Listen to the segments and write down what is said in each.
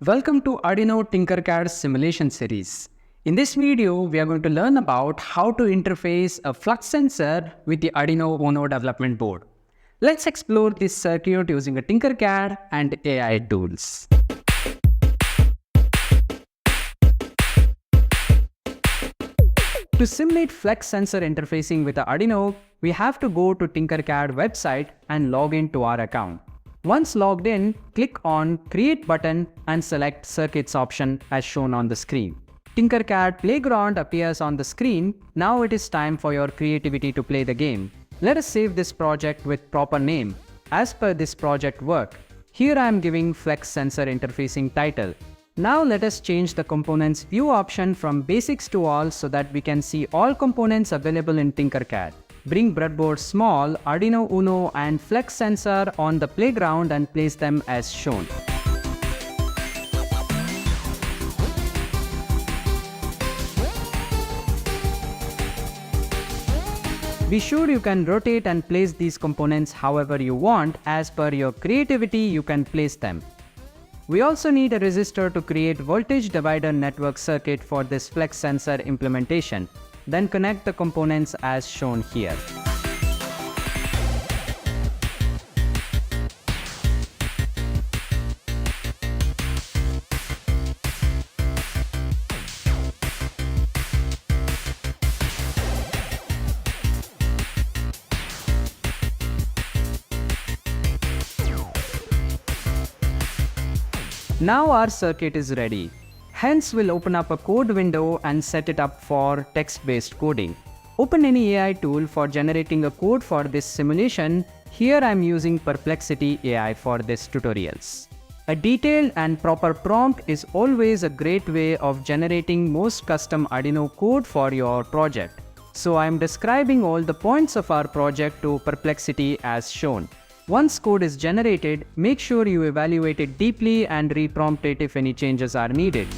Welcome to Arduino TinkerCAD simulation series. In this video, we are going to learn about how to interface a flux sensor with the Arduino Uno development board. Let's explore this circuit using a TinkerCAD and AI tools. To simulate flex sensor interfacing with the Arduino, we have to go to TinkerCAD website and log in to our account. Once logged in, click on Create button and select Circuits option as shown on the screen. TinkerCAD Playground appears on the screen. Now it is time for your creativity to play the game. Let us save this project with proper name, as per this project work. Here I am giving Flex Sensor Interfacing title. Now let us change the Components View option from Basics to All so that we can see all components available in TinkerCAD. Bring breadboard small, Arduino Uno and flex sensor on the playground and place them as shown. Be sure you can rotate and place these components however you want. As per your creativity, you can place them. We also need a resistor to create voltage divider network circuit for this flex sensor implementation. Then connect the components as shown here. Now our circuit is ready. Hence, we'll open up a code window and set it up for text-based coding. Open any AI tool for generating a code for this simulation. Here I'm using Perplexity AI for this tutorials. A detailed and proper prompt is always a great way of generating most custom Arduino code for your project. So I'm describing all the points of our project to Perplexity as shown. Once code is generated, make sure you evaluate it deeply and reprompt it if any changes are needed.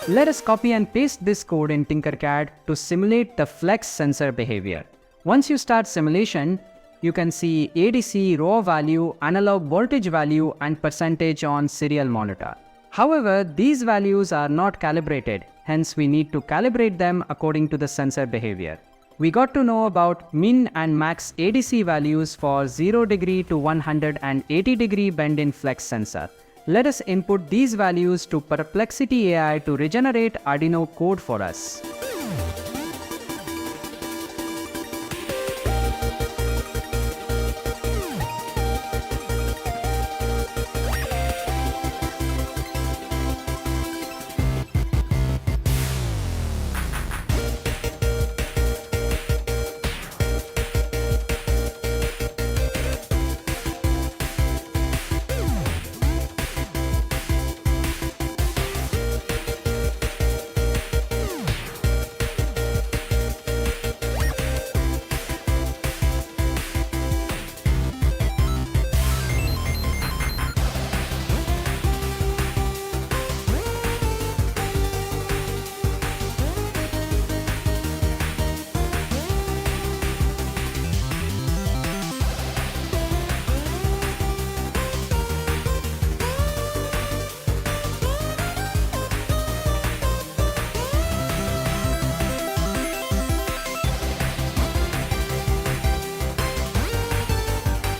Let us copy and paste this code in TinkerCAD to simulate the flex sensor behavior. Once you start simulation, you can see ADC, raw value, analog voltage value, and percentage on serial monitor. However, these values are not calibrated, hence we need to calibrate them according to the sensor behavior. We got to know about min and max ADC values for 0 degree to 180 degree bend in flex sensor. Let us input these values to Perplexity AI to regenerate Arduino code for us.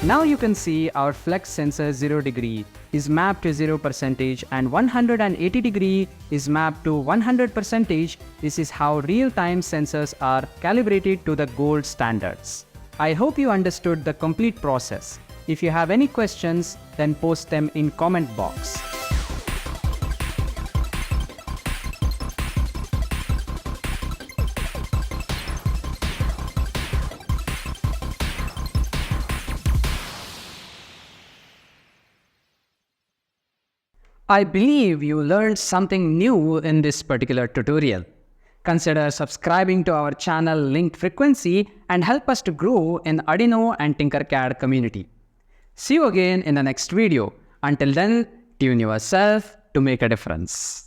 Now you can see our flex sensor 0 degree is mapped to 0% and 180 degree is mapped to 100%. This is how real-time sensors are calibrated to the gold standards. I hope you understood the complete process. If you have any questions, then post them in comment box. I believe you learned something new in this particular tutorial. Consider subscribing to our channel linked frequency and help us to grow in Arduino and TinkerCAD community. See you again in the next video. Until then, tune yourself to make a difference.